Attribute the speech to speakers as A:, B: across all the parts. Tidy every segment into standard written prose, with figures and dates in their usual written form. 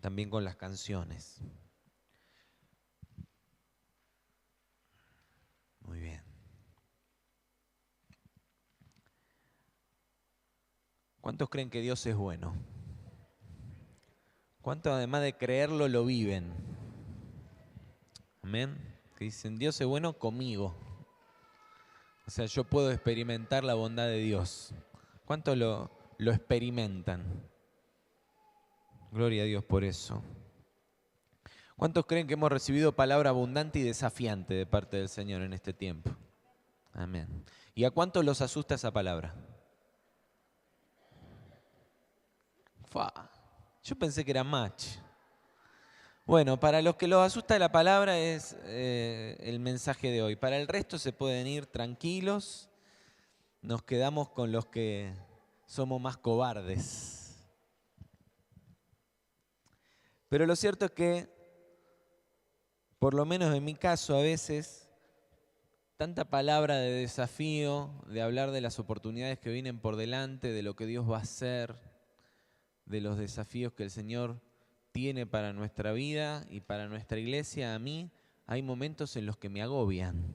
A: también con las canciones. Muy bien. ¿Cuántos creen que Dios es bueno? ¿Cuántos además de creerlo lo viven? Amén. Que dicen, Dios es bueno conmigo. O sea, yo puedo experimentar la bondad de Dios. ¿Cuántos lo experimentan? Gloria a Dios por eso. ¿Cuántos creen que hemos recibido palabra abundante y desafiante de parte del Señor en este tiempo? Amén. ¿Y a cuántos los asusta esa palabra? Fua, yo pensé que era match. Bueno, para los que los asusta la palabra es el mensaje de hoy. Para el resto se pueden ir tranquilos. Nos quedamos con los que somos más cobardes. Pero lo cierto es que, por lo menos en mi caso a veces, tanta palabra de desafío, de hablar de las oportunidades que vienen por delante, de lo que Dios va a hacer, de los desafíos que el Señor tiene para nuestra vida y para nuestra iglesia, a mí hay momentos en los que me agobian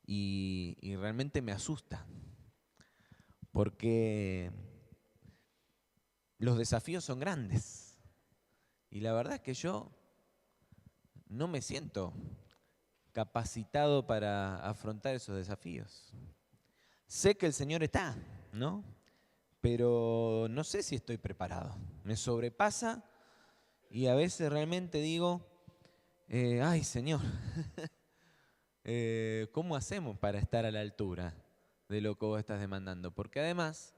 A: y realmente me asusta, porque los desafíos son grandes y la verdad es que yo no me siento capacitado para afrontar esos desafíos. Sé que el Señor está, ¿no? Pero no sé si estoy preparado. Me sobrepasa y a veces realmente digo, ay Señor, ¿cómo hacemos para estar a la altura de lo que vos estás demandando? Porque además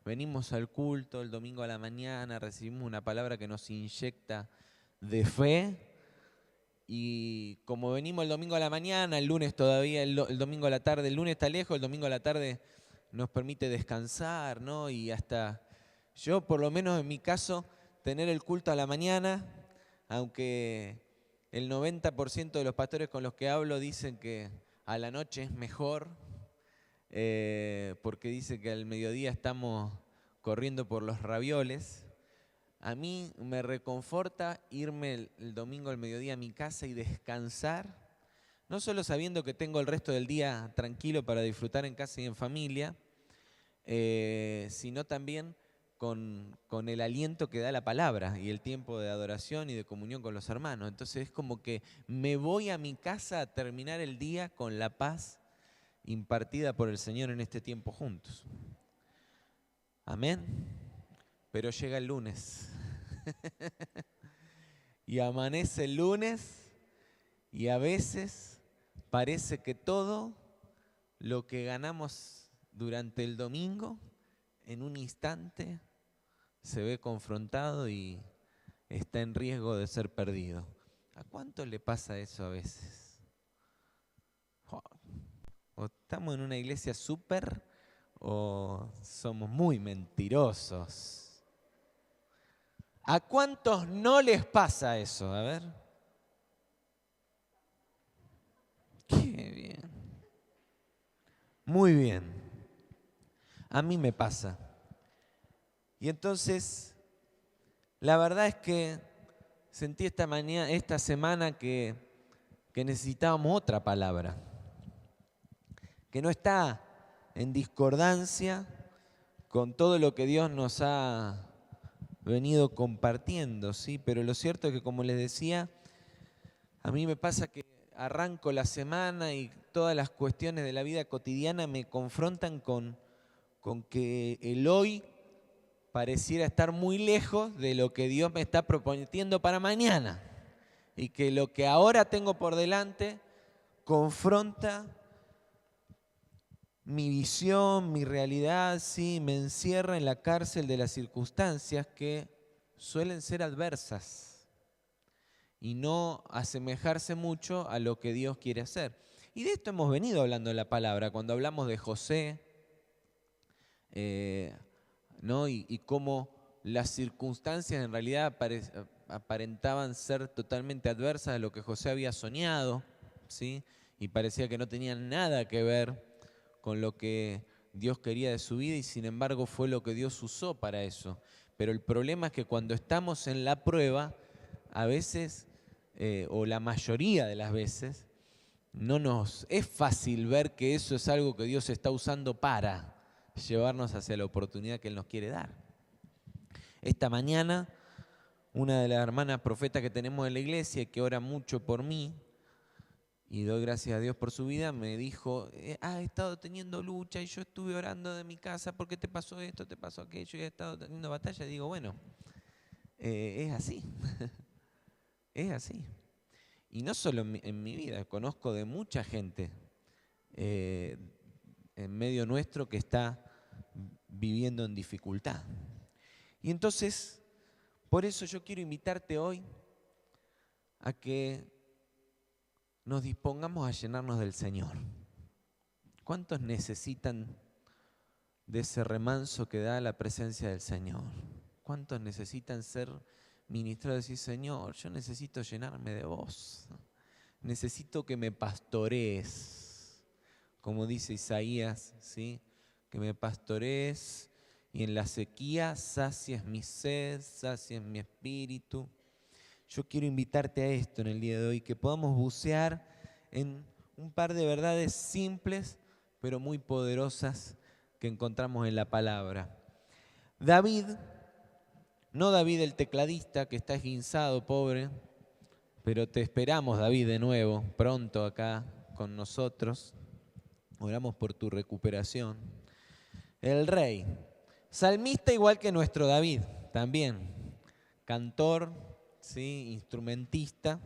A: venimos al culto el domingo a la mañana, recibimos una palabra que nos inyecta de fe y como venimos el domingo a la mañana, el lunes todavía, el domingo a la tarde, el lunes está lejos, el domingo a la tarde nos permite descansar, ¿no? Y hasta yo, por lo menos en mi caso, tener el culto a la mañana, aunque el 90% de los pastores con los que hablo dicen que a la noche es mejor, porque dice que al mediodía estamos corriendo por los ravioles. A mí me reconforta irme el domingo al mediodía a mi casa y descansar, no solo sabiendo que tengo el resto del día tranquilo para disfrutar en casa y en familia, sino también con el aliento que da la palabra y el tiempo de adoración y de comunión con los hermanos. Entonces es como que me voy a mi casa a terminar el día con la paz impartida por el Señor en este tiempo juntos. Amén. Pero llega el lunes. Y amanece el lunes y a veces parece que todo lo que ganamos durante el domingo en un instante se ve confrontado y está en riesgo de ser perdido. ¿A cuánto le pasa eso a veces? O estamos en una iglesia súper o somos muy mentirosos. ¿A cuántos no les pasa eso? A ver. Qué bien. Muy bien. A mí me pasa. Y entonces, la verdad es que sentí esta semana que necesitábamos otra palabra, que no está en discordancia con todo lo que Dios nos ha venido compartiendo, ¿sí? Pero lo cierto es que, como les decía, a mí me pasa que arranco la semana y todas las cuestiones de la vida cotidiana me confrontan con que el hoy pareciera estar muy lejos de lo que Dios me está proponiendo para mañana. Y que lo que ahora tengo por delante confronta mi visión, mi realidad, sí, me encierra en la cárcel de las circunstancias que suelen ser adversas y no asemejarse mucho a lo que Dios quiere hacer. Y de esto hemos venido hablando en la palabra, cuando hablamos de José, ¿no? Y cómo las circunstancias en realidad aparentaban ser totalmente adversas a lo que José había soñado, ¿sí? Y parecía que no tenían nada que ver con lo que Dios quería de su vida y sin embargo fue lo que Dios usó para eso. Pero el problema es que cuando estamos en la prueba, a veces, o la mayoría de las veces, no nos es fácil ver que eso es algo que Dios está usando para llevarnos hacia la oportunidad que Él nos quiere dar. Esta mañana, una de las hermanas profetas que tenemos en la iglesia, que ora mucho por mí, y doy gracias a Dios por su vida, me dijo, he estado teniendo lucha y yo estuve orando de mi casa porque te pasó esto, te pasó aquello y he estado teniendo batalla. Y digo, bueno, es así, es así. Y no solo en mi vida, conozco de mucha gente en medio nuestro que está viviendo en dificultad. Y entonces, por eso yo quiero invitarte hoy a que nos dispongamos a llenarnos del Señor. ¿Cuántos necesitan de ese remanso que da la presencia del Señor? ¿Cuántos necesitan ser ministrados y decir, Señor, yo necesito llenarme de vos? Necesito que me pastorees, como dice Isaías, ¿sí? Que me pastorees y en la sequía sacies mi sed, sacies mi espíritu. Yo quiero invitarte a esto en el día de hoy, que podamos bucear en un par de verdades simples, pero muy poderosas que encontramos en la palabra. David, no David el tecladista, que está esguinzado, pobre, pero te esperamos, David, de nuevo, pronto acá con nosotros. Oramos por tu recuperación. El rey, salmista igual que nuestro David, también, cantor, ¿sí? Instrumentista.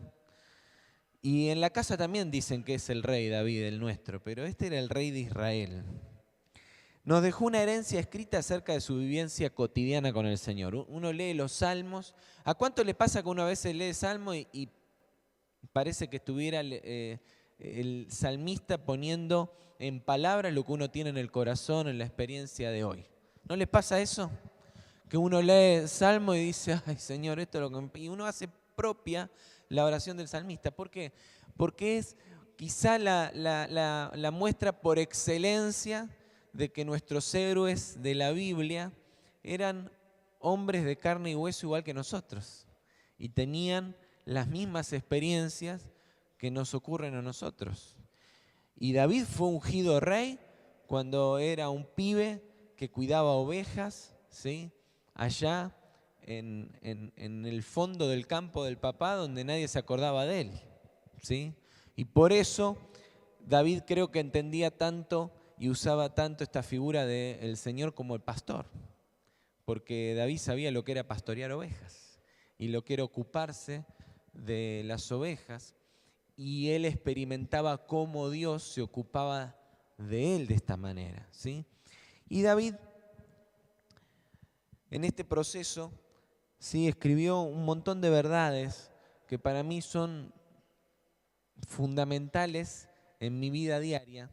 A: Y en la casa también dicen que es el rey David, el nuestro, pero este era el rey de Israel. Nos dejó una herencia escrita acerca de su vivencia cotidiana con el Señor. Uno lee los salmos. ¿A cuánto le pasa que uno a veces lee salmo y parece que estuviera el salmista poniendo en palabras lo que uno tiene en el corazón, en la experiencia de hoy? ¿No les pasa eso? Que uno lee salmo y dice, ay Señor, esto es lo que... Y uno hace propia la oración del salmista. ¿Por qué? Porque es quizá la muestra por excelencia de que nuestros héroes de la Biblia eran hombres de carne y hueso igual que nosotros. Y tenían las mismas experiencias que nos ocurren a nosotros. Y David fue ungido rey cuando era un pibe que cuidaba ovejas, ¿sí? Allá en el fondo del campo del papá, donde nadie se acordaba de él, ¿sí? Y por eso David creo que entendía tanto y usaba tanto esta figura del Señor como el pastor, porque David sabía lo que era pastorear ovejas y lo que era ocuparse de las ovejas, y él experimentaba cómo Dios se ocupaba de él de esta manera, ¿sí? Y David, en este proceso, sí, escribió un montón de verdades que para mí son fundamentales en mi vida diaria,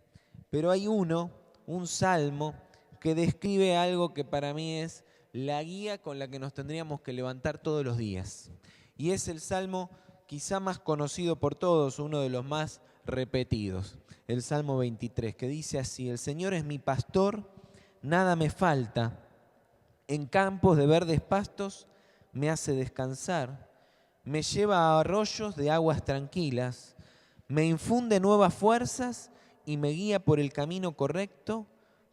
A: pero hay un salmo, que describe algo que para mí es la guía con la que nos tendríamos que levantar todos los días. Y es el salmo quizá más conocido por todos, uno de los más repetidos, el Salmo 23, que dice así: el Señor es mi pastor, nada me falta. En campos de verdes pastos me hace descansar, me lleva a arroyos de aguas tranquilas, me infunde nuevas fuerzas y me guía por el camino correcto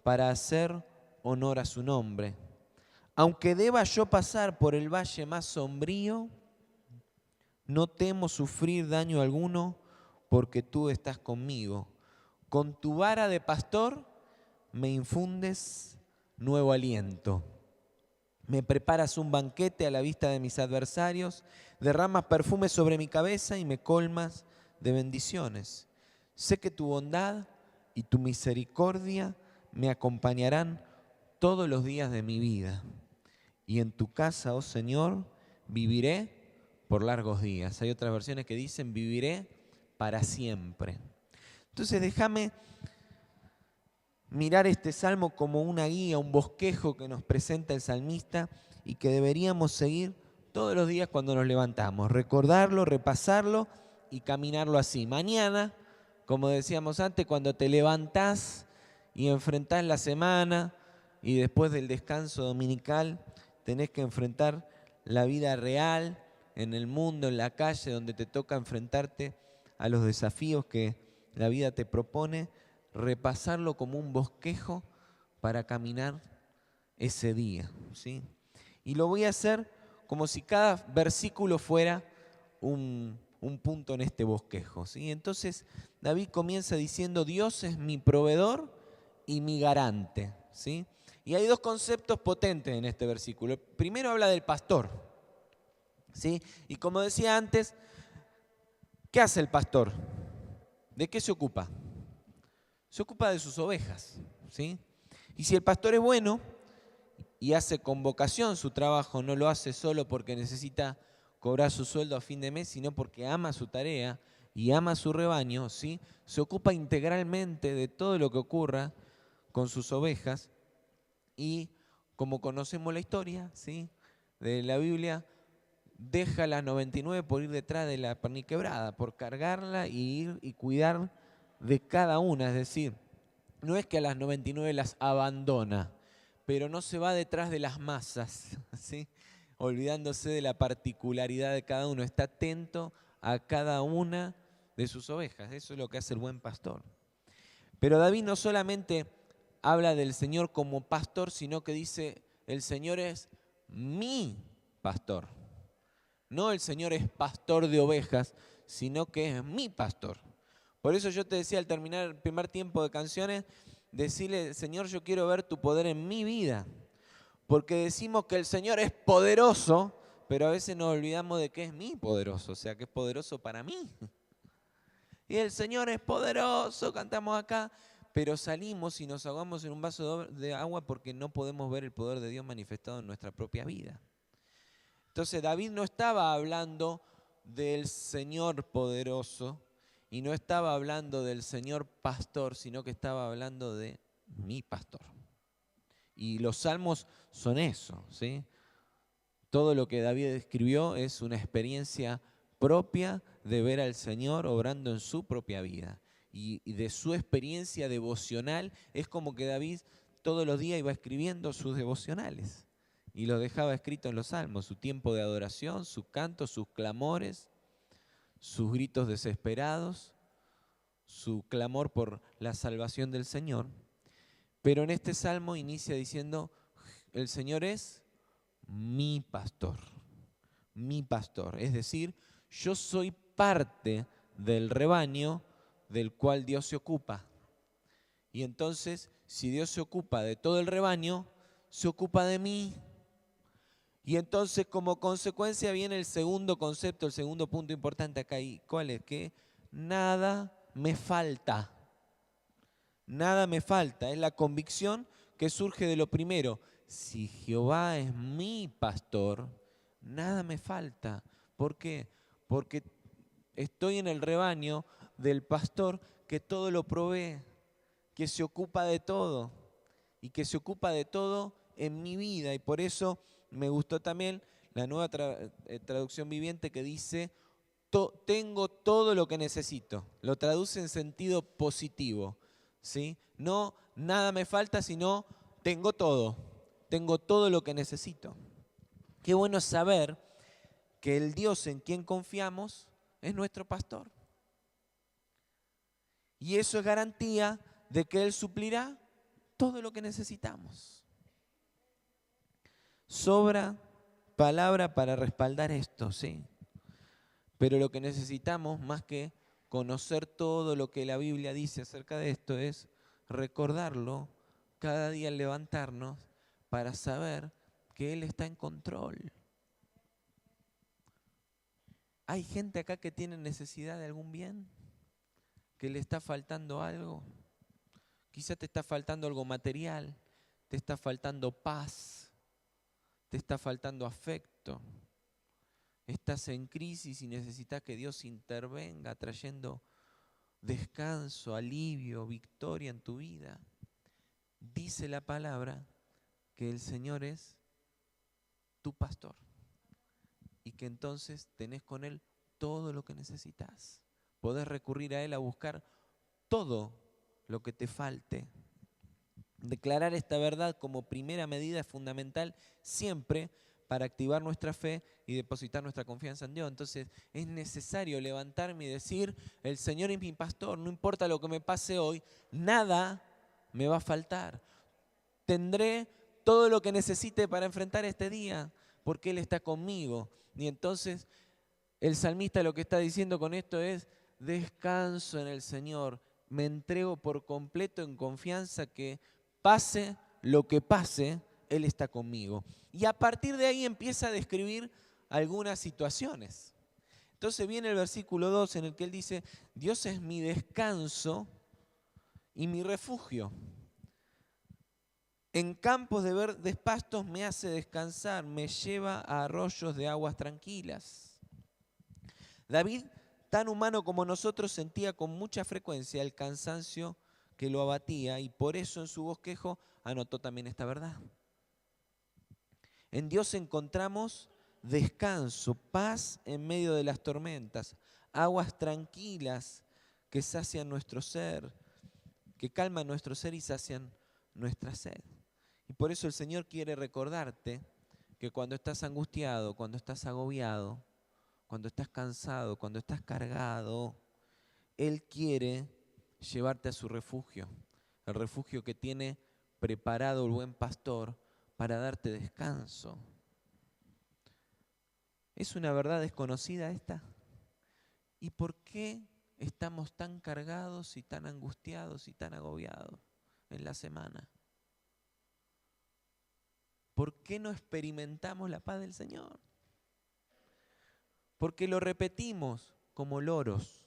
A: para hacer honor a su nombre. Aunque deba yo pasar por el valle más sombrío, no temo sufrir daño alguno, porque tú estás conmigo. Con tu vara de pastor me infundes nuevo aliento. Me preparas un banquete a la vista de mis adversarios, derramas perfume sobre mi cabeza y me colmas de bendiciones. Sé que tu bondad y tu misericordia me acompañarán todos los días de mi vida. Y en tu casa, oh Señor, viviré por largos días. Hay otras versiones que dicen viviré para siempre. Entonces déjame mirar este salmo como una guía, un bosquejo que nos presenta el salmista y que deberíamos seguir todos los días cuando nos levantamos. Recordarlo, repasarlo y caminarlo así. Mañana, como decíamos antes, cuando te levantás y enfrentás la semana y después del descanso dominical, tenés que enfrentar la vida real, en el mundo, en la calle, donde te toca enfrentarte a los desafíos que la vida te propone, repasarlo como un bosquejo para caminar ese día, ¿sí? Y lo voy a hacer como si cada versículo fuera un punto en este bosquejo, ¿sí? Entonces David comienza diciendo: Dios es mi proveedor y mi garante, ¿sí? Y hay dos conceptos potentes en este versículo. Primero habla del pastor, ¿sí? Y como decía antes, ¿qué hace el pastor? ¿De qué se ocupa? Se ocupa de sus ovejas, ¿sí? Y si el pastor es bueno y hace con vocación su trabajo, no lo hace solo porque necesita cobrar su sueldo a fin de mes, sino porque ama su tarea y ama su rebaño, ¿sí? Se ocupa integralmente de todo lo que ocurra con sus ovejas y, como conocemos la historia, ¿sí?, de la Biblia, deja las 99 por ir detrás de la perniquebrada, por cargarla y ir y cuidar de cada una. Es decir, no es que a las 99 las abandona, pero no se va detrás de las masas, ¿sí?, olvidándose de la particularidad de cada uno. Está atento a cada una de sus ovejas. Eso es lo que hace el buen pastor. Pero David no solamente habla del Señor como pastor, sino que dice: el Señor es mi pastor. No el Señor es pastor de ovejas, sino que es mi pastor. Por eso yo te decía al terminar el primer tiempo de canciones, decirle: Señor, yo quiero ver tu poder en mi vida. Porque decimos que el Señor es poderoso, pero a veces nos olvidamos de que es mi poderoso, o sea, que es poderoso para mí. Y el Señor es poderoso, cantamos acá, pero salimos y nos ahogamos en un vaso de agua porque no podemos ver el poder de Dios manifestado en nuestra propia vida. Entonces David no estaba hablando del Señor poderoso y no estaba hablando del Señor pastor, sino que estaba hablando de mi pastor. Y los salmos son eso, ¿sí? Todo lo que David escribió es una experiencia propia de ver al Señor obrando en su propia vida. Y de su experiencia devocional es como que David todos los días iba escribiendo sus devocionales y los dejaba escritos en los salmos: su tiempo de adoración, sus cantos, sus clamores, sus gritos desesperados, su clamor por la salvación del Señor. Pero en este salmo inicia diciendo: el Señor es mi pastor, mi pastor. Es decir, yo soy parte del rebaño del cual Dios se ocupa. Y entonces, si Dios se ocupa de todo el rebaño, se ocupa de mí. Y entonces, como consecuencia, viene el segundo concepto, el segundo punto importante acá. ¿Y cuál es? Que nada me falta. Nada me falta. Es la convicción que surge de lo primero: si Jehová es mi pastor, nada me falta. ¿Por qué? Porque estoy en el rebaño del pastor que todo lo provee, que se ocupa de todo y que se ocupa de todo en mi vida. Y por eso me gustó también la nueva traducción viviente, que dice: tengo todo lo que necesito. Lo traduce en sentido positivo, ¿sí? No nada me falta, sino tengo todo lo que necesito. Qué bueno saber que el Dios en quien confiamos es nuestro pastor. Y eso es garantía de que Él suplirá todo lo que necesitamos. Sobra palabra para respaldar esto, ¿sí? Pero lo que necesitamos, más que conocer todo lo que la Biblia dice acerca de esto, es recordarlo cada día al levantarnos para saber que Él está en control. ¿Hay gente acá que tiene necesidad de algún bien? ¿Que le está faltando algo? Quizá te está faltando algo material, te está faltando paz, te está faltando afecto. Estás en crisis y necesitas que Dios intervenga trayendo descanso, alivio, victoria en tu vida. Dice la palabra que el Señor es tu pastor y que entonces tenés con Él todo lo que necesitas. Podés recurrir a Él a buscar todo lo que te falte. Declarar esta verdad como primera medida es fundamental siempre para activar nuestra fe y depositar nuestra confianza en Dios. Entonces es necesario levantarme y decir, el Señor es mi pastor, no importa lo que me pase hoy, nada me va a faltar. Tendré todo lo que necesite para enfrentar este día, porque Él está conmigo. Y entonces el salmista lo que está diciendo con esto es, descanso en el Señor, me entrego por completo en confianza que pase lo que pase, Él está conmigo. Y a partir de ahí empieza a describir algunas situaciones. Entonces viene el versículo 2 en el que él dice, Dios es mi descanso y mi refugio. En campos de verdes pastos me hace descansar, me lleva a arroyos de aguas tranquilas. David, tan humano como nosotros, sentía con mucha frecuencia el cansancio que lo abatía y por eso en su bosquejo anotó también esta verdad. En Dios encontramos descanso, paz en medio de las tormentas, aguas tranquilas que sacian nuestro ser, que calman nuestro ser y sacian nuestra sed. Y por eso el Señor quiere recordarte que cuando estás angustiado, cuando estás agobiado, cuando estás cansado, cuando estás cargado, Él quiere llevarte a su refugio, el refugio que tiene preparado el buen pastor para darte descanso. ¿Es una verdad desconocida esta? ¿Y por qué estamos tan cargados y tan angustiados y tan agobiados en la semana? ¿Por qué no experimentamos la paz del Señor? Porque lo repetimos como loros,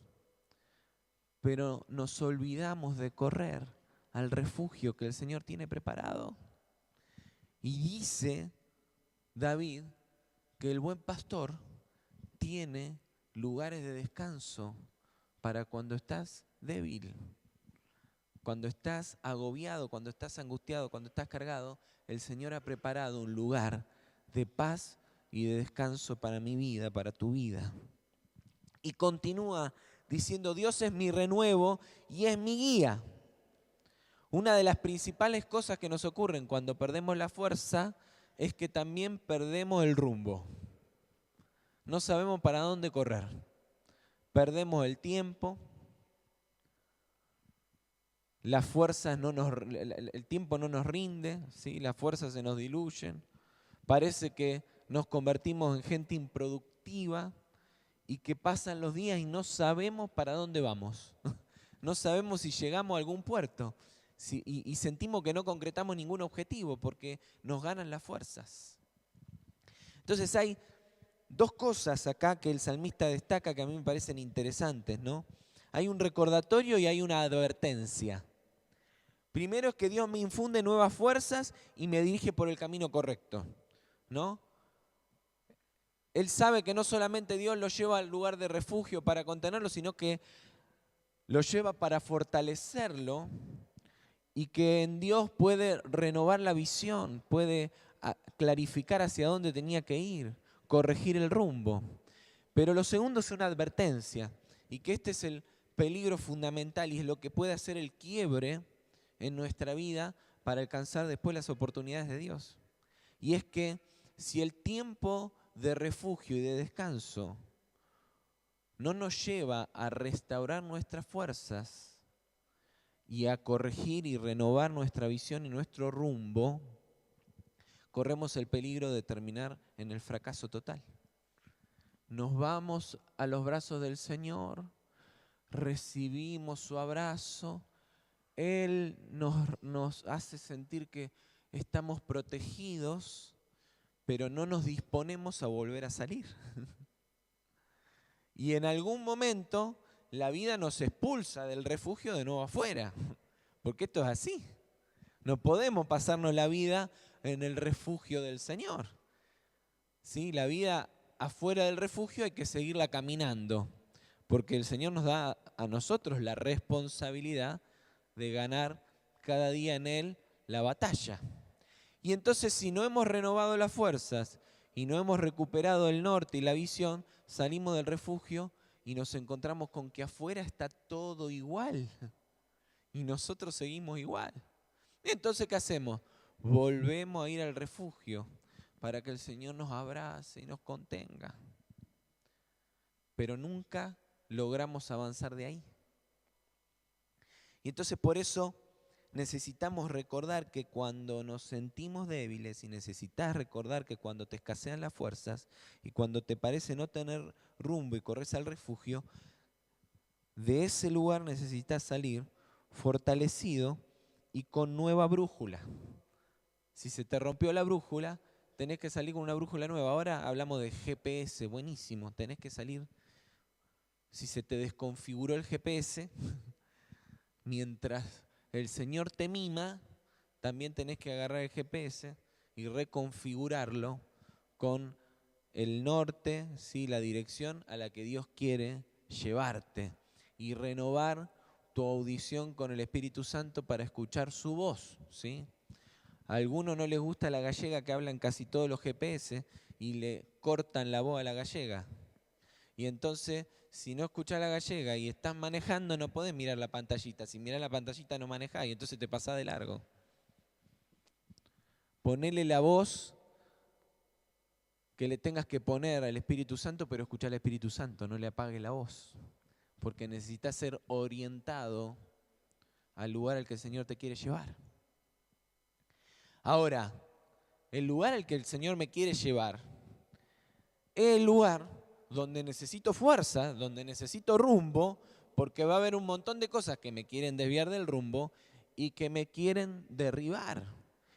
A: pero nos olvidamos de correr al refugio que el Señor tiene preparado. Y dice David que el buen pastor tiene lugares de descanso para cuando estás débil, cuando estás agobiado, cuando estás angustiado, cuando estás cargado. El Señor ha preparado un lugar de paz y de descanso para mi vida, para tu vida. Y continúa diciendo, Dios es mi renuevo y es mi guía. Una de las principales cosas que nos ocurren cuando perdemos la fuerza es que también perdemos el rumbo. No sabemos para dónde correr. Perdemos el tiempo. Las fuerzas el tiempo no nos rinde, ¿sí? Las fuerzas se nos diluyen. Parece que nos convertimos en gente improductiva y que pasan los días y no sabemos para dónde vamos. No sabemos si llegamos a algún puerto y sentimos que no concretamos ningún objetivo porque nos ganan las fuerzas. Entonces hay dos cosas acá que el salmista destaca que a mí me parecen interesantes, ¿no? Hay un recordatorio y hay una advertencia. Primero es que Dios me infunde nuevas fuerzas y me dirige por el camino correcto, ¿no? Él sabe que no solamente Dios lo lleva al lugar de refugio para contenerlo, sino que lo lleva para fortalecerlo y que en Dios puede renovar la visión, puede clarificar hacia dónde tenía que ir, corregir el rumbo. Pero lo segundo es una advertencia y que este es el peligro fundamental y es lo que puede hacer el quiebre en nuestra vida para alcanzar después las oportunidades de Dios. Y es que si el tiempo de refugio y de descanso no nos lleva a restaurar nuestras fuerzas y a corregir y renovar nuestra visión y nuestro rumbo, corremos el peligro de terminar en el fracaso total. Nos vamos a los brazos del Señor, recibimos su abrazo, Él nos hace sentir que estamos protegidos, pero no nos disponemos a volver a salir. Y en algún momento la vida nos expulsa del refugio de nuevo afuera, porque esto es así. No podemos pasarnos la vida en el refugio del Señor. ¿Sí? La vida afuera del refugio hay que seguirla caminando, porque el Señor nos da a nosotros la responsabilidad de ganar cada día en Él la batalla. Y entonces si no hemos renovado las fuerzas y no hemos recuperado el norte y la visión, salimos del refugio y nos encontramos con que afuera está todo igual y nosotros seguimos igual. Entonces, ¿qué hacemos? Volvemos a ir al refugio para que el Señor nos abrace y nos contenga. Pero nunca logramos avanzar de ahí. Y entonces por eso necesitamos recordar que cuando nos sentimos débiles, y necesitas recordar que cuando te escasean las fuerzas y cuando te parece no tener rumbo y corres al refugio, de ese lugar necesitas salir fortalecido y con nueva brújula. Si se te rompió la brújula, tenés que salir con una brújula nueva. Ahora hablamos de GPS, buenísimo. Tenés que salir, si se te desconfiguró el GPS, mientras el Señor te mima, también tenés que agarrar el GPS y reconfigurarlo con el norte, ¿sí? La dirección a la que Dios quiere llevarte. Y renovar tu audición con el Espíritu Santo para escuchar su voz, ¿sí? A algunos no les gusta la gallega que hablan casi todos los GPS y le cortan la voz a la gallega. Y entonces, si no escuchás la gallega y estás manejando, no podés mirar la pantallita. Si mirás la pantallita no manejás y entonces te pasás de largo. Ponele la voz que le tengas que poner al Espíritu Santo, pero escuchá al Espíritu Santo, no le apagues la voz. Porque necesitas ser orientado al lugar al que el Señor te quiere llevar. Ahora, el lugar al que el Señor me quiere llevar es el lugar donde necesito fuerza, donde necesito rumbo, porque va a haber un montón de cosas que me quieren desviar del rumbo y que me quieren derribar.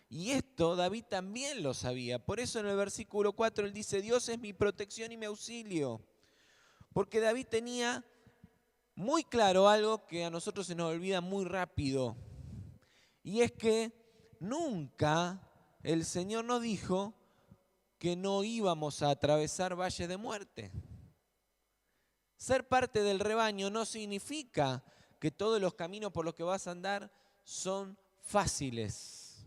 A: Y esto David también lo sabía. Por eso en el versículo 4 él dice, Dios es mi protección y mi auxilio. Porque David tenía muy claro algo que a nosotros se nos olvida muy rápido. Y es que nunca el Señor nos dijo que no íbamos a atravesar valles de muerte. Ser parte del rebaño no significa que todos los caminos por los que vas a andar son fáciles.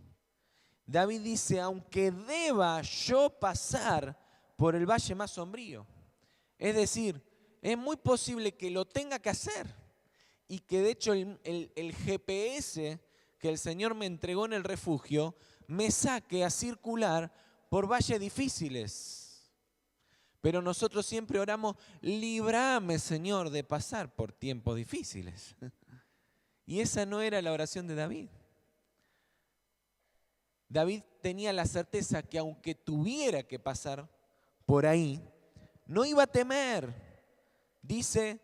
A: David dice, aunque deba yo pasar por el valle más sombrío. Es decir, es muy posible que lo tenga que hacer y que de hecho el GPS que el Señor me entregó en el refugio me saque a circular por valles difíciles. Pero nosotros siempre oramos, líbrame, Señor, de pasar por tiempos difíciles. Y esa no era la oración de David. David tenía la certeza que aunque tuviera que pasar por ahí, no iba a temer. Dice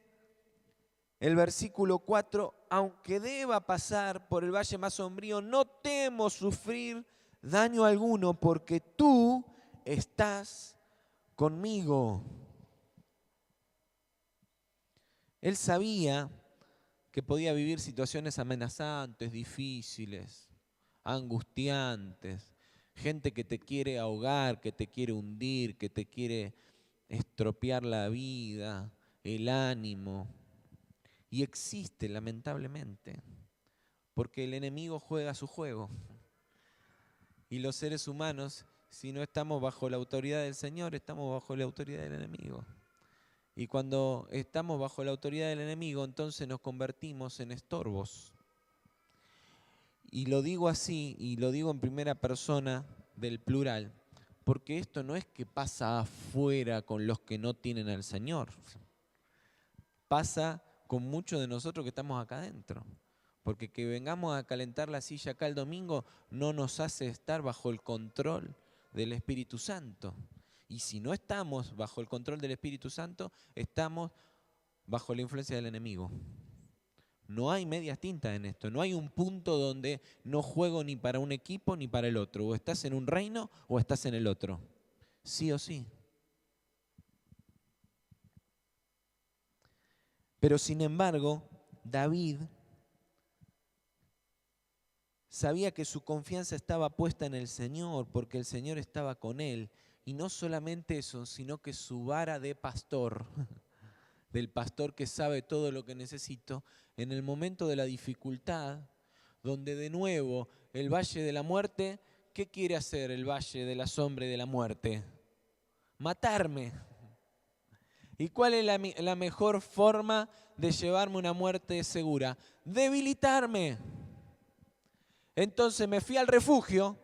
A: el versículo 4, aunque deba pasar por el valle más sombrío, no temo sufrir daño alguno porque tú estás conmigo. Él sabía que podía vivir situaciones amenazantes, difíciles, angustiantes, gente que te quiere ahogar, que te quiere hundir, que te quiere estropear la vida, el ánimo. Y existe, lamentablemente, porque el enemigo juega su juego. Y los seres humanos, si no estamos bajo la autoridad del Señor, estamos bajo la autoridad del enemigo. Y cuando estamos bajo la autoridad del enemigo, entonces nos convertimos en estorbos. Y lo digo así, y lo digo en primera persona del plural, porque esto no es que pasa afuera con los que no tienen al Señor. Pasa con muchos de nosotros que estamos acá adentro. Porque que vengamos a calentar la silla acá el domingo no nos hace estar bajo el control del Espíritu Santo. Y si no estamos bajo el control del Espíritu Santo, estamos bajo la influencia del enemigo. No hay medias tintas en esto. No hay un punto donde no juego ni para un equipo ni para el otro. O estás en un reino o estás en el otro. Sí o sí. Pero sin embargo, David sabía que su confianza estaba puesta en el Señor, porque el Señor estaba con él. Y no solamente eso, sino que su vara de pastor, del pastor que sabe todo lo que necesito, en el momento de la dificultad, donde de nuevo el valle de la muerte, ¿qué quiere hacer el valle de la sombra y de la muerte? Matarme. ¿Y cuál es la mejor forma de llevarme una muerte segura? Debilitarme. Entonces me fui al refugio,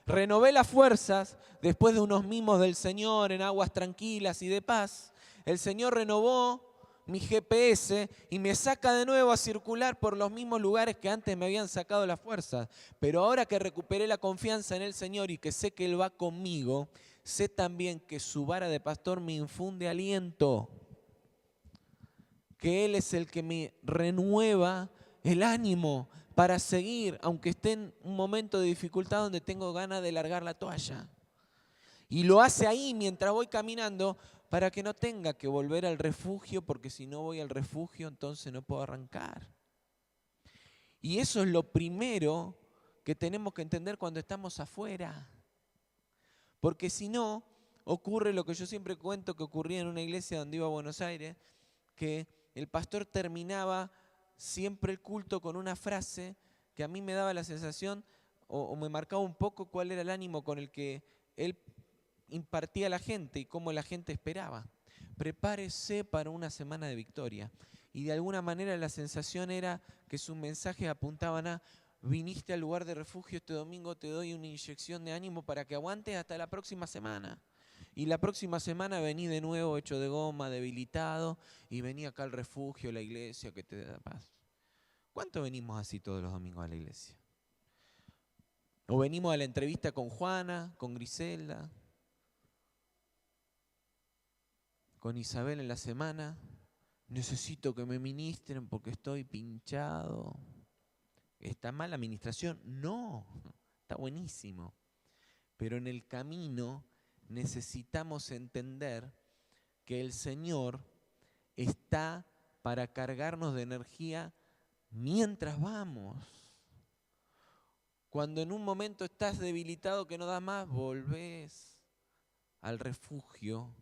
A: renové las fuerzas, después de unos mimos del Señor en aguas tranquilas y de paz. El Señor renovó mi GPS y me saca de nuevo a circular por los mismos lugares que antes me habían sacado las fuerzas. Pero ahora que recuperé la confianza en el Señor y que sé que Él va conmigo, sé también que su vara de pastor me infunde aliento, que Él es el que me renueva el ánimo para seguir, aunque esté en un momento de dificultad donde tengo ganas de largar la toalla. Y lo hace ahí mientras voy caminando para que no tenga que volver al refugio, porque si no voy al refugio entonces no puedo arrancar. Y eso es lo primero que tenemos que entender cuando estamos afuera. Porque si no, ocurre lo que yo siempre cuento que ocurría en una iglesia donde iba a Buenos Aires, que el pastor terminaba siempre el culto con una frase que a mí me daba la sensación o me marcaba un poco cuál era el ánimo con el que él impartía a la gente y cómo la gente esperaba. Prepárese para una semana de victoria. Y de alguna manera la sensación era que sus mensajes apuntaban a: viniste al lugar de refugio este domingo, te doy una inyección de ánimo para que aguantes hasta la próxima semana. Y la próxima semana vení de nuevo hecho de goma, debilitado, y vení acá al refugio, la iglesia que te da paz. ¿Cuánto venimos así todos los domingos a la iglesia? O venimos a la entrevista con Juana, con Griselda, con Isabel en la semana. Necesito que me ministren porque estoy pinchado. ¿Está mal la administración? No, está buenísimo. Pero en el camino necesitamos entender que el Señor está para cargarnos de energía mientras vamos. Cuando en un momento estás debilitado que no da más, volvés al refugio.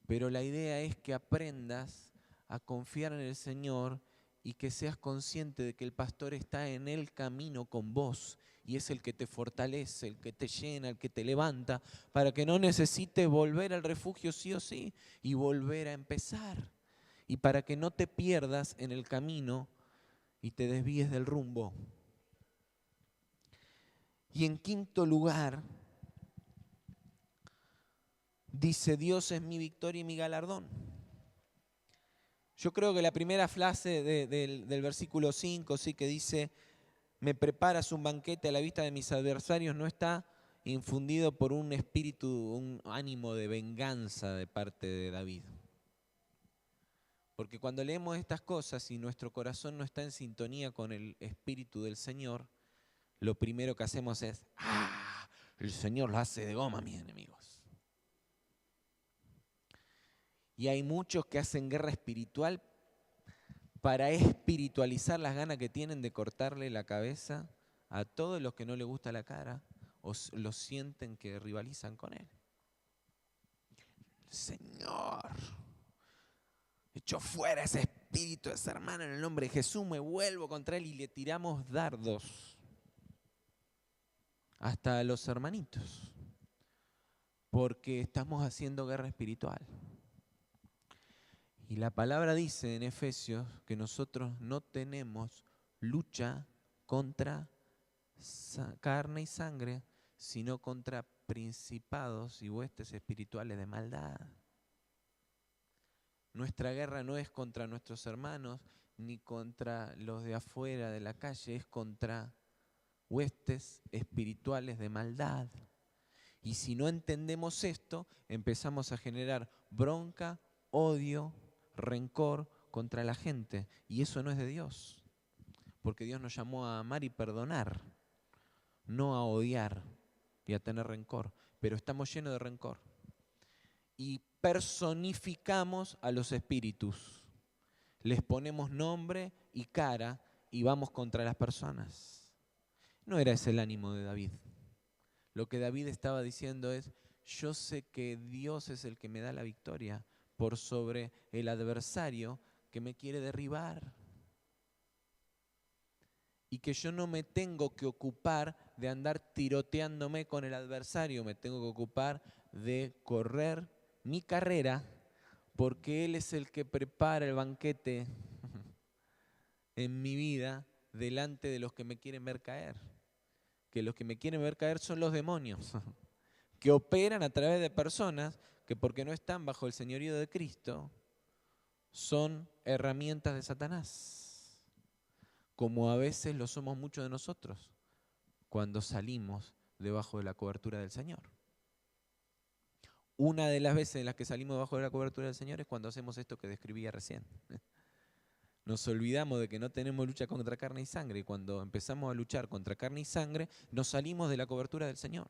A: Pero la idea es que aprendas a confiar en el Señor y que seas consciente de que el pastor está en el camino con vos y es el que te fortalece, el que te llena, el que te levanta, para que no necesites volver al refugio sí o sí y volver a empezar. Y para que no te pierdas en el camino y te desvíes del rumbo. Y en quinto lugar, dice: Dios es mi victoria y mi galardón. Yo creo que la primera frase del versículo 5, sí, que dice: me preparas un banquete a la vista de mis adversarios, no está infundido por un espíritu, un ánimo de venganza de parte de David. Porque cuando leemos estas cosas y nuestro corazón no está en sintonía con el espíritu del Señor, lo primero que hacemos es: ¡ah! El Señor lo hace de goma, mis enemigos. Y hay muchos que hacen guerra espiritual para espiritualizar las ganas que tienen de cortarle la cabeza a todos los que no les gusta la cara o lo sienten que rivalizan con él. Señor, echo fuera ese espíritu, esa hermana, en el nombre de Jesús, me vuelvo contra él, y le tiramos dardos hasta a los hermanitos, porque estamos haciendo guerra espiritual. Y la palabra dice en Efesios que nosotros no tenemos lucha contra carne y sangre, sino contra principados y huestes espirituales de maldad. Nuestra guerra no es contra nuestros hermanos ni contra los de afuera de la calle, es contra huestes espirituales de maldad. Y si no entendemos esto, empezamos a generar bronca, odio, rencor contra la gente. Y eso no es de Dios. Porque Dios nos llamó a amar y perdonar, no a odiar y a tener rencor. Pero estamos llenos de rencor. Y personificamos a los espíritus. Les ponemos nombre y cara y vamos contra las personas. No era ese el ánimo de David. Lo que David estaba diciendo es: yo sé que Dios es el que me da la victoria por sobre el adversario que me quiere derribar. Y que yo no me tengo que ocupar de andar tiroteándome con el adversario, me tengo que ocupar de correr mi carrera, porque Él es el que prepara el banquete en mi vida delante de los que me quieren ver caer. que los que me quieren ver caer son los demonios, que operan a través de personas que porque no están bajo el señorío de Cristo, son herramientas de Satanás, como a veces lo somos muchos de nosotros cuando salimos debajo de la cobertura del Señor. Una de las veces en las que salimos debajo de la cobertura del Señor es cuando hacemos esto que describía recién. Nos olvidamos de que no tenemos lucha contra carne y sangre, y cuando empezamos a luchar contra carne y sangre, nos salimos de la cobertura del Señor.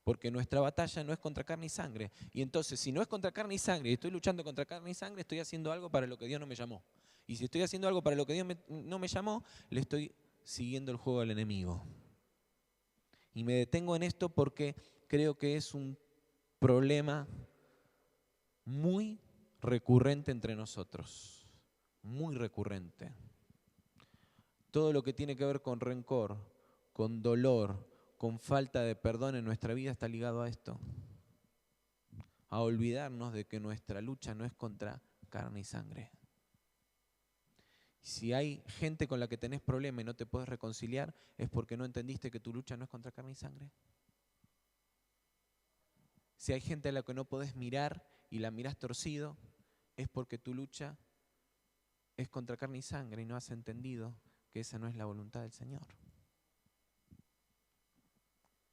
A: Porque nuestra batalla no es contra carne y sangre. Y entonces, si no es contra carne y sangre y estoy luchando contra carne y sangre, estoy haciendo algo para lo que Dios no me llamó. Y si estoy haciendo algo para lo que Dios no me llamó, le estoy siguiendo el juego al enemigo. Y me detengo en esto porque creo que es un problema muy recurrente entre nosotros. Muy recurrente. Todo lo que tiene que ver con rencor, con dolor, con falta de perdón en nuestra vida está ligado a esto. A olvidarnos de que nuestra lucha no es contra carne y sangre. Si hay gente con la que tenés problema y no te puedes reconciliar, es porque no entendiste que tu lucha no es contra carne y sangre. Si hay gente a la que no podés mirar y la mirás torcido, es porque tu lucha es contra carne y sangre y no has entendido que esa no es la voluntad del Señor.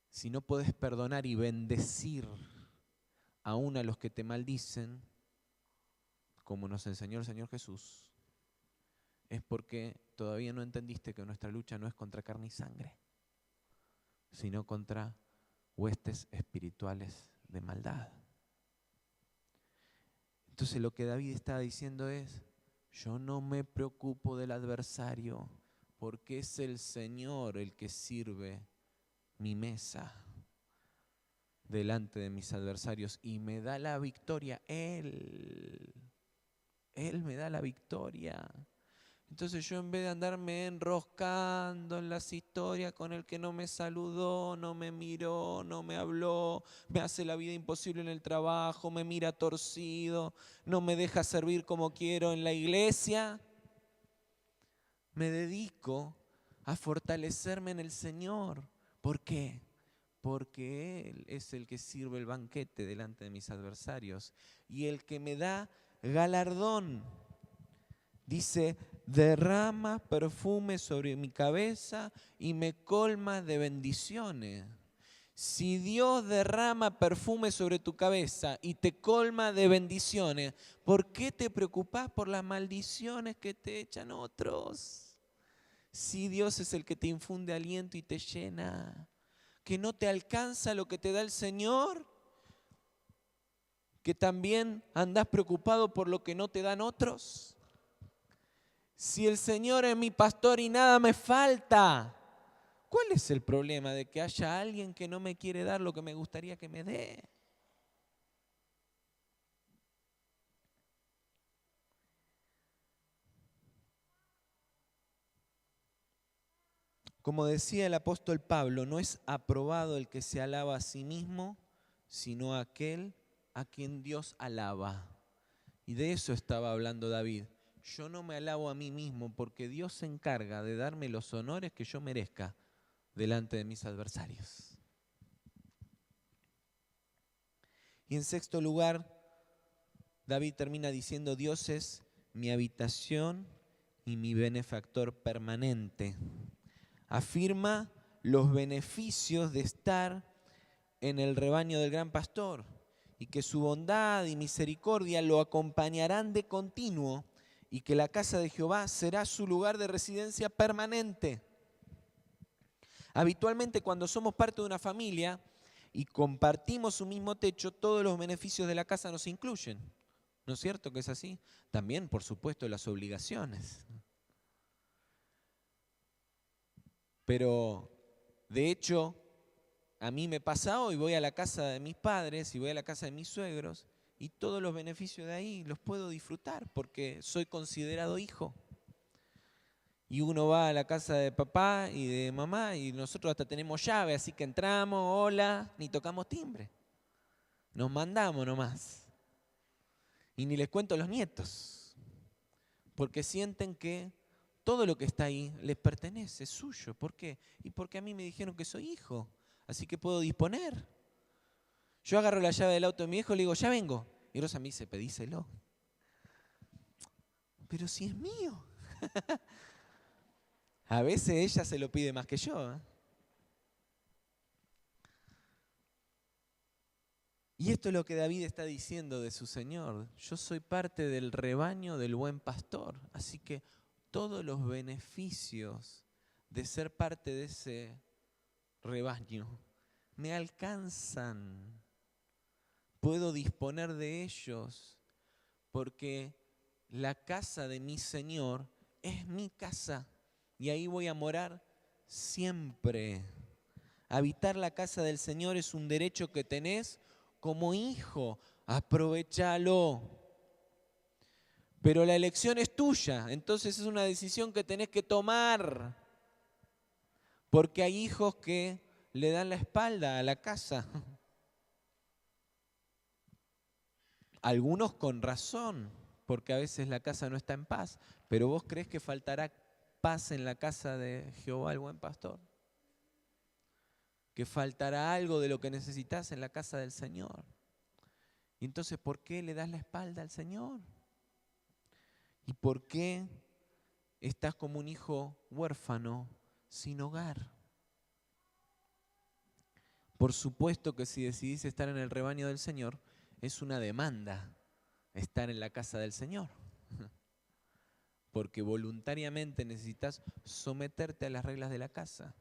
A: Si no podés perdonar y bendecir aún a los que te maldicen, como nos enseñó el Señor Jesús, es porque todavía no entendiste que nuestra lucha no es contra carne y sangre, sino contra huestes espirituales de maldad. Entonces lo que David está diciendo es, yo no me preocupo del adversario, porque es el Señor el que sirve mi mesa delante de mis adversarios y me da la victoria. Él me da la victoria. Entonces yo en vez de andarme enroscando en las historias con el que no me saludó, no me miró, no me habló, me hace la vida imposible en el trabajo, me mira torcido, no me deja servir como quiero en la iglesia, me dedico a fortalecerme en el Señor. ¿Por qué? Porque Él es el que sirve el banquete delante de mis adversarios y el que me da galardón. Dice, derrama perfume sobre mi cabeza y me colma de bendiciones. Si Dios derrama perfume sobre tu cabeza y te colma de bendiciones, ¿por qué te preocupás por las maldiciones que te echan otros? Si Dios es el que te infunde aliento y te llena, que no te alcanza lo que te da el Señor, que también andás preocupado por lo que no te dan otros. Si el Señor es mi pastor y nada me falta, ¿cuál es el problema de que haya alguien que no me quiere dar lo que me gustaría que me dé? Como decía el apóstol Pablo, no es aprobado el que se alaba a sí mismo, sino aquel a quien Dios alaba. Y de eso estaba hablando David. Yo no me alabo a mí mismo porque Dios se encarga de darme los honores que yo merezca delante de mis adversarios. Y en sexto lugar, David termina diciendo, Dios es mi habitación y mi benefactor permanente. Afirma los beneficios de estar en el rebaño del gran pastor y que su bondad y misericordia lo acompañarán de continuo y que la casa de Jehová será su lugar de residencia permanente. Habitualmente cuando somos parte de una familia y compartimos un mismo techo, todos los beneficios de la casa nos incluyen. ¿No es cierto que es así? También, por supuesto, las obligaciones. Pero, de hecho, a mí me pasa hoy, voy a la casa de mis padres y voy a la casa de mis suegros y todos los beneficios de ahí los puedo disfrutar porque soy considerado hijo. Y uno va a la casa de papá y de mamá y nosotros hasta tenemos llave, así que entramos, hola, ni tocamos timbre. Nos mandamos nomás. Y ni les cuento a los nietos, porque sienten que todo lo que está ahí les pertenece, es suyo. ¿Por qué? Y porque a mí me dijeron que soy hijo, así que puedo disponer. Yo agarro la llave del auto de mi hijo y le digo, ya vengo. Y Rosa me dice, pedíselo. Pero si es mío. A veces ella se lo pide más que yo, ¿eh? Y esto es lo que David está diciendo de su Señor. Yo soy parte del rebaño del buen pastor. Así que todos los beneficios de ser parte de ese rebaño me alcanzan. Puedo disponer de ellos porque la casa de mi Señor es mi casa y ahí voy a morar siempre. Habitar la casa del Señor es un derecho que tenés como hijo, aprovechalo. Pero la elección es tuya, entonces es una decisión que tenés que tomar. Porque hay hijos que le dan la espalda a la casa. Algunos con razón, porque a veces la casa no está en paz. Pero ¿vos crees que faltará paz en la casa de Jehová el buen pastor? ¿Que faltará algo de lo que necesitas en la casa del Señor? Y entonces, ¿por qué le das la espalda al Señor? ¿Y por qué estás como un hijo huérfano, sin hogar? Por supuesto que si decidís estar en el rebaño del Señor, es una demanda estar en la casa del Señor. Porque voluntariamente necesitas someterte a las reglas de la casa.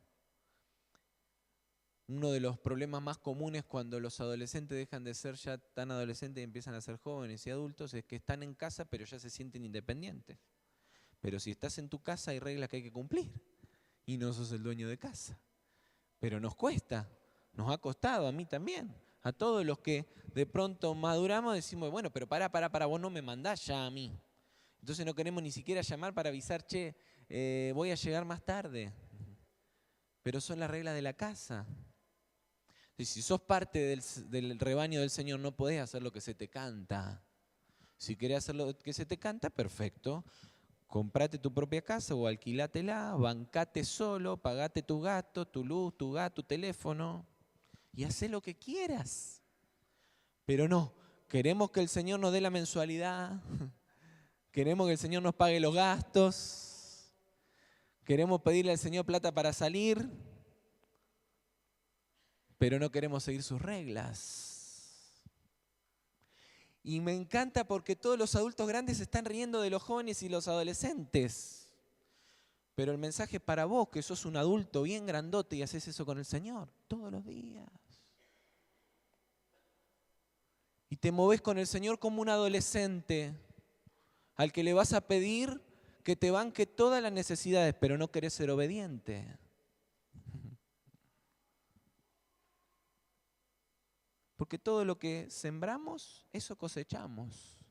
A: Uno de los problemas más comunes cuando los adolescentes dejan de ser ya tan adolescentes y empiezan a ser jóvenes y adultos es que están en casa pero ya se sienten independientes. Pero si estás en tu casa hay reglas que hay que cumplir y no sos el dueño de casa. Pero nos cuesta, nos ha costado, a mí también. A todos los que de pronto maduramos decimos, bueno, pero para, vos no me mandás ya a mí. Entonces no queremos ni siquiera llamar para avisar, che, voy a llegar más tarde. Pero son las reglas de la casa. Y si sos parte del rebaño del Señor, no podés hacer lo que se te canta. Si querés hacer lo que se te canta, perfecto. Comprate tu propia casa o alquilátela, bancate solo, pagate tu gasto, tu luz, tu gas, tu teléfono y hacé lo que quieras. Pero no, queremos que el Señor nos dé la mensualidad, queremos que el Señor nos pague los gastos, queremos pedirle al Señor plata para salir, pero no queremos seguir sus reglas. Y me encanta porque todos los adultos grandes se están riendo de los jóvenes y los adolescentes. Pero el mensaje es para vos, que sos un adulto bien grandote y haces eso con el Señor todos los días. Y te movés con el Señor como un adolescente al que le vas a pedir que te banque todas las necesidades, pero no querés ser obediente. Porque todo lo que sembramos, eso cosechamos.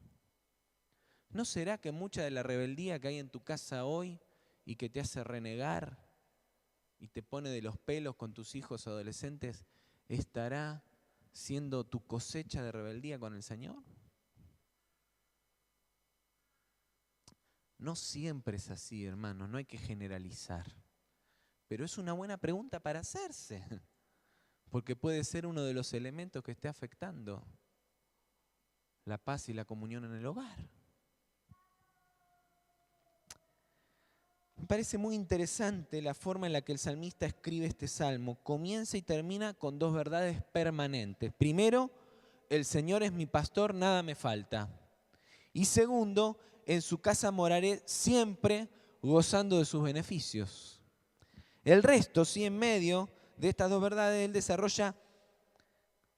A: ¿No será que mucha de la rebeldía que hay en tu casa hoy y que te hace renegar y te pone de los pelos con tus hijos adolescentes estará siendo tu cosecha de rebeldía con el Señor? No siempre es así, hermanos, no hay que generalizar. Pero es una buena pregunta para hacerse. Porque puede ser uno de los elementos que esté afectando la paz y la comunión en el hogar. Me parece muy interesante la forma en la que el salmista escribe este salmo. Comienza y termina con dos verdades permanentes. Primero, el Señor es mi pastor, nada me falta. Y segundo, en su casa moraré siempre gozando de sus beneficios. El resto, sí, en medio de estas dos verdades, él desarrolla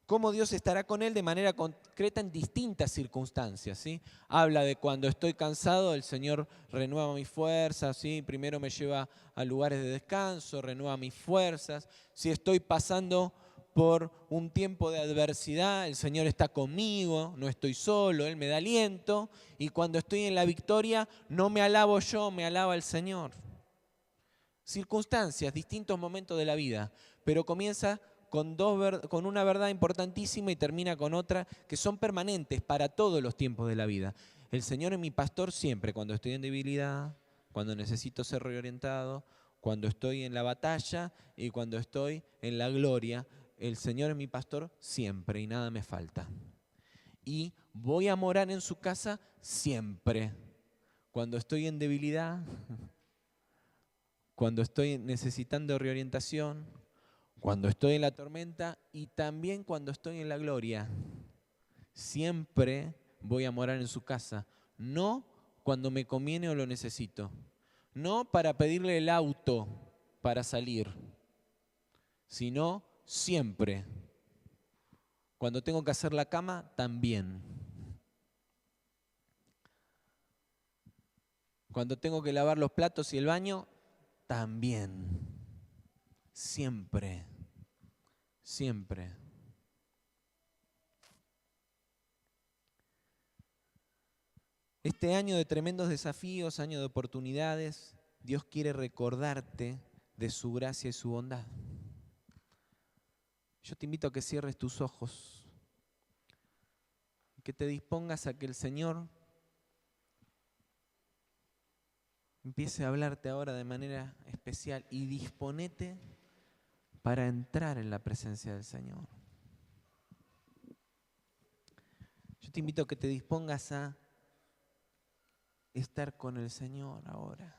A: cómo Dios estará con él de manera concreta en distintas circunstancias, ¿sí? Habla de cuando estoy cansado, el Señor renueva mis fuerzas, ¿sí? Primero me lleva a lugares de descanso, renueva mis fuerzas. Si estoy pasando por un tiempo de adversidad, el Señor está conmigo, no estoy solo, Él me da aliento. Y cuando estoy en la victoria, no me alabo yo, me alaba el Señor. Circunstancias, distintos momentos de la vida, pero comienza con una verdad importantísima y termina con otra que son permanentes para todos los tiempos de la vida. El Señor es mi pastor siempre, cuando estoy en debilidad, cuando necesito ser reorientado, cuando estoy en la batalla y cuando estoy en la gloria. El Señor es mi pastor siempre y nada me falta. Y voy a morar en su casa siempre. Cuando estoy en debilidad, cuando estoy necesitando reorientación, cuando estoy en la tormenta y también cuando estoy en la gloria. Siempre voy a morar en su casa. No cuando me conviene o lo necesito. No para pedirle el auto para salir, sino siempre. Cuando tengo que hacer la cama, también. Cuando tengo que lavar los platos y el baño, también. Siempre. Siempre. Este año de tremendos desafíos, año de oportunidades, Dios quiere recordarte de su gracia y su bondad. Yo te invito a que cierres tus ojos, que te dispongas a que el Señor empiece a hablarte ahora de manera especial y disponete para entrar en la presencia del Señor. Yo te invito a que te dispongas a estar con el Señor ahora.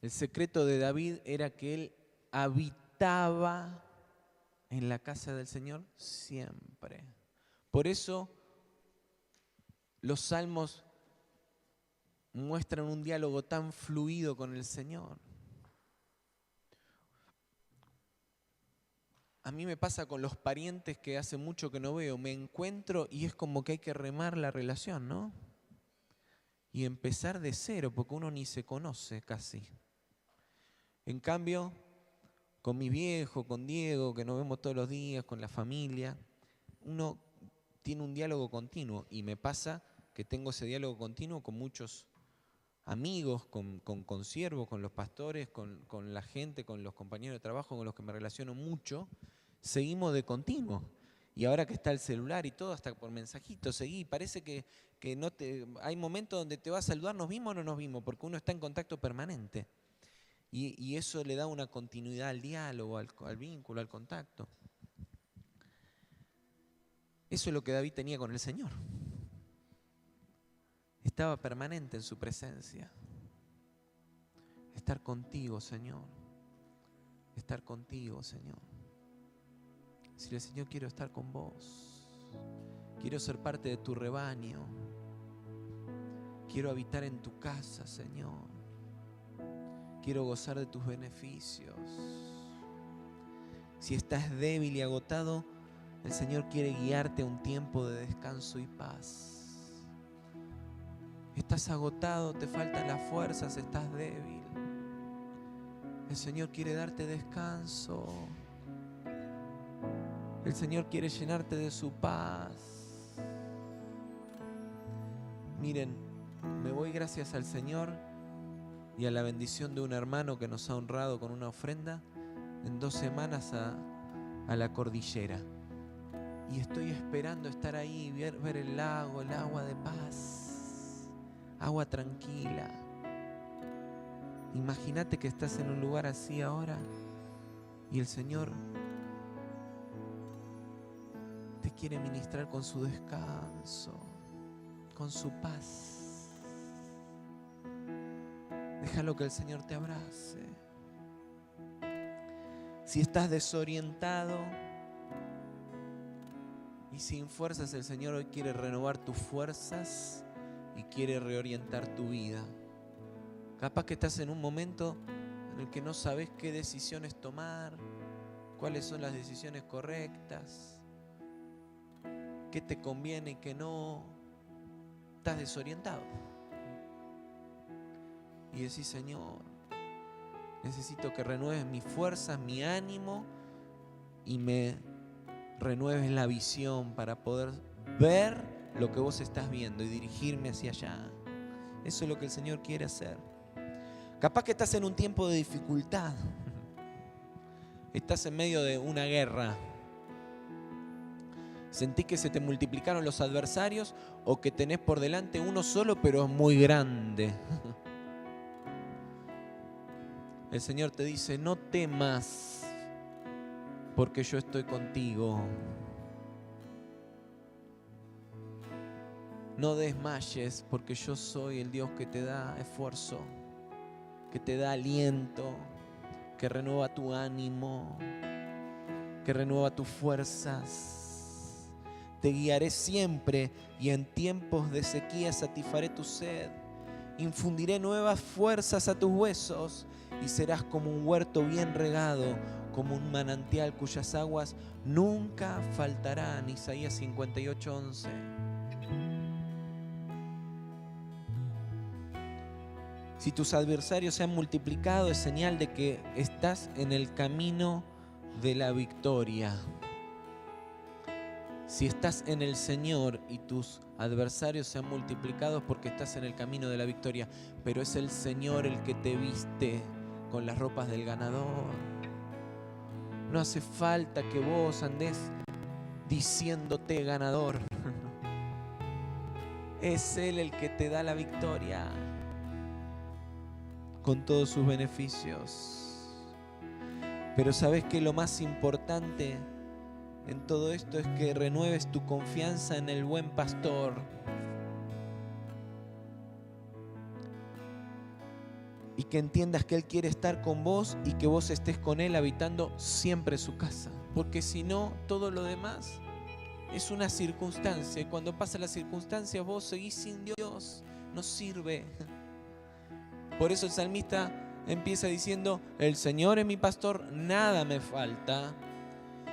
A: El secreto de David era que él habitaba en la casa del Señor siempre. Por eso los salmos muestran un diálogo tan fluido con el Señor. A mí me pasa con los parientes que hace mucho que no veo. Me encuentro y es como que hay que remar la relación, ¿no? Y empezar de cero, porque uno ni se conoce casi. En cambio, con mi viejo, con Diego, que nos vemos todos los días, con la familia, uno tiene un diálogo continuo. Y me pasa que tengo ese diálogo continuo con muchos amigos, con consiervos, con los pastores, con la gente, con los compañeros de trabajo con los que me relaciono mucho. Seguimos de continuo. Y ahora que está el celular y todo, hasta por mensajitos, seguí. Parece que no hay momentos donde te va a saludar, ¿nos vimos o no nos vimos? Porque uno está en contacto permanente. Y eso le da una continuidad al diálogo, al vínculo, al contacto. Eso es lo que David tenía con el Señor. Estaba permanente en su presencia. Estar contigo, Señor. Estar contigo, Señor. Decirle, Señor, quiero estar con vos. Quiero ser parte de tu rebaño. Quiero habitar en tu casa, Señor. Quiero gozar de tus beneficios. Si estás débil y agotado, el Señor quiere guiarte a un tiempo de descanso y paz. Estás agotado, te faltan las fuerzas, estás débil. El Señor quiere darte descanso. El Señor quiere llenarte de su paz. Miren, me voy gracias al Señor y a la bendición de un hermano que nos ha honrado con una ofrenda en 2 semanas a la cordillera. Y estoy esperando estar ahí, ver el lago, el agua de paz, agua tranquila. Imagínate que estás en un lugar así ahora y el Señor te quiere ministrar con su descanso, con su paz. Déjalo que el Señor te abrace. Si estás desorientado y sin fuerzas, el Señor hoy quiere renovar tus fuerzas y quiere reorientar tu vida. Capaz que estás en un momento en el que no sabes qué decisiones tomar, cuáles son las decisiones correctas, qué te conviene y qué no. Estás desorientado. Y decís, Señor, necesito que renueves mis fuerzas, mi ánimo y me renueves la visión para poder ver lo que vos estás viendo y dirigirme hacia allá. Eso es lo que el Señor quiere hacer. Capaz que estás en un tiempo de dificultad. Estás en medio de una guerra. ¿Sentís que se te multiplicaron los adversarios o que tenés por delante uno solo pero es muy grande? El Señor te dice, no temas porque yo estoy contigo. No desmayes porque yo soy el Dios que te da esfuerzo, que te da aliento, que renueva tu ánimo, que renueva tus fuerzas. Te guiaré siempre y en tiempos de sequía satisfaré tu sed. Infundiré nuevas fuerzas a tus huesos y serás como un huerto bien regado, como un manantial cuyas aguas nunca faltarán. Isaías 58:11. Si tus adversarios se han multiplicado, es señal de que estás en el camino de la victoria. Si estás en el Señor y tus adversarios se han multiplicado, es porque estás en el camino de la victoria. Pero es el Señor el que te viste con las ropas del ganador. No hace falta que vos andes diciéndote ganador. Es Él el que te da la victoria con todos sus beneficios. Pero ¿sabes qué? Lo más importante en todo esto es que renueves tu confianza en el buen pastor. Y que entiendas que Él quiere estar con vos y que vos estés con Él habitando siempre su casa. Porque si no, todo lo demás es una circunstancia. Y cuando pasa la circunstancia, vos seguís sin Dios. No sirve. Por eso el salmista empieza diciendo, el Señor es mi pastor, nada me falta.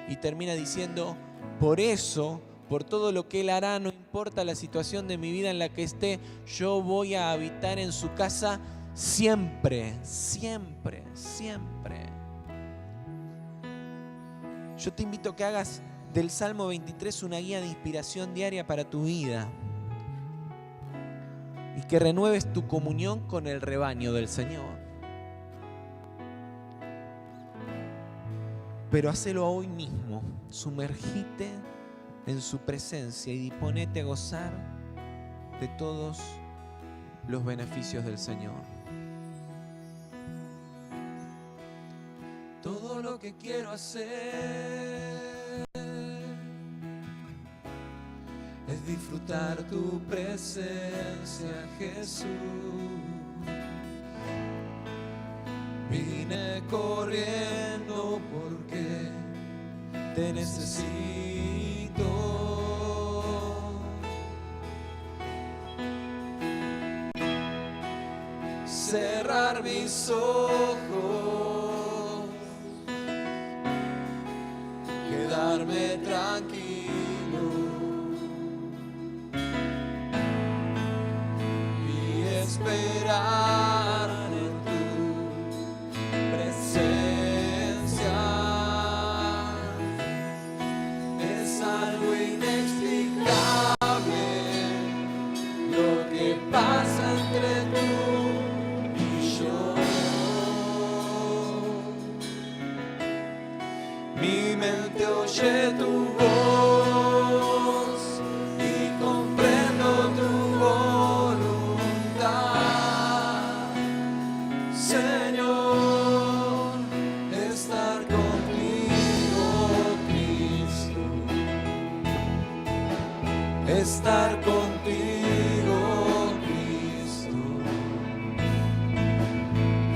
A: Y termina diciendo, por eso, por todo lo que Él hará, no importa la situación de mi vida en la que esté, yo voy a habitar en su casa siempre, siempre, siempre. Yo te invito a que hagas del Salmo 23 una guía de inspiración diaria para tu vida. Y que renueves tu comunión con el rebaño del Señor. Pero hacelo hoy mismo. Sumergite en su presencia y disponete a gozar de todos los beneficios del Señor. Todo lo que quiero hacer es disfrutar tu presencia, Jesús. Vine corriendo porque te necesito. Cerrar mis ojos, quedarme tranquilo y esperar en tu presencia. Es algo inexplicable lo que pasa entre tú y yo. Mi mente oye tu voz y comprendo tu voluntad. Señor, estar contigo, Cristo. Estar contigo, Cristo.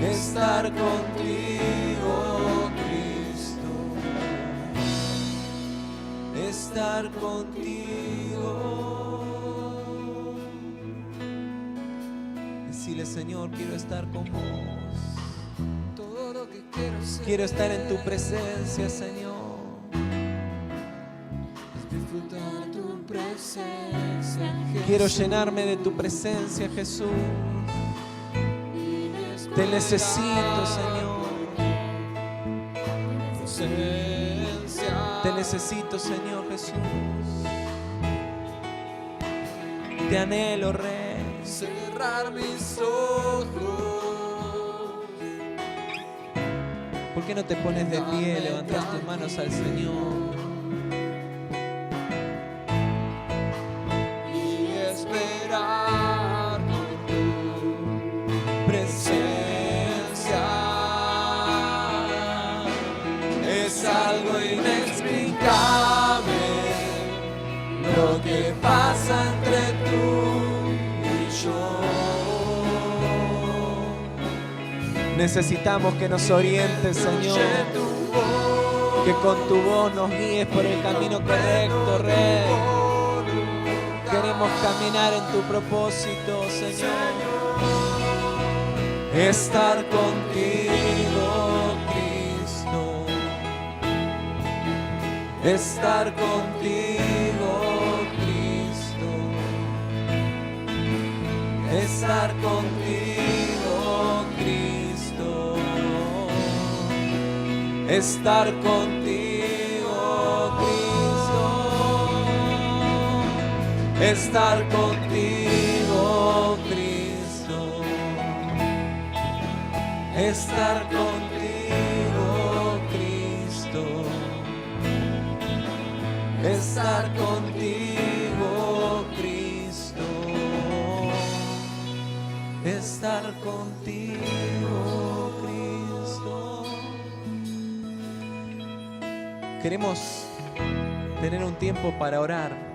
A: Estar contigo, Cristo. Estar contigo. Decirle, Señor, quiero estar con vos. Todo lo que quiero estar en tu presencia, Señor. Disfrutar tu presencia, Jesús. Quiero llenarme de tu presencia, Jesús. Te necesito, Señor. Te necesito, Señor Jesús. Te anhelo, Rey. Cerrar mis ojos. ¿Por qué no te pones de pie, levantas tus manos al Señor? sabe lo que pasa entre tú y yo. Necesitamos que nos orientes, Señor, que con tu voz nos guíes por el camino correcto, Rey. Queremos caminar en tu propósito, Señor. Estar contigo, Cristo. Estar contigo, Cristo. Estar contigo, Cristo. Estar contigo, Cristo. Estar contigo, Cristo. Estar contigo, Cristo. Estar contigo, Cristo. Estar contigo, Cristo. Queremos tener un tiempo para orar.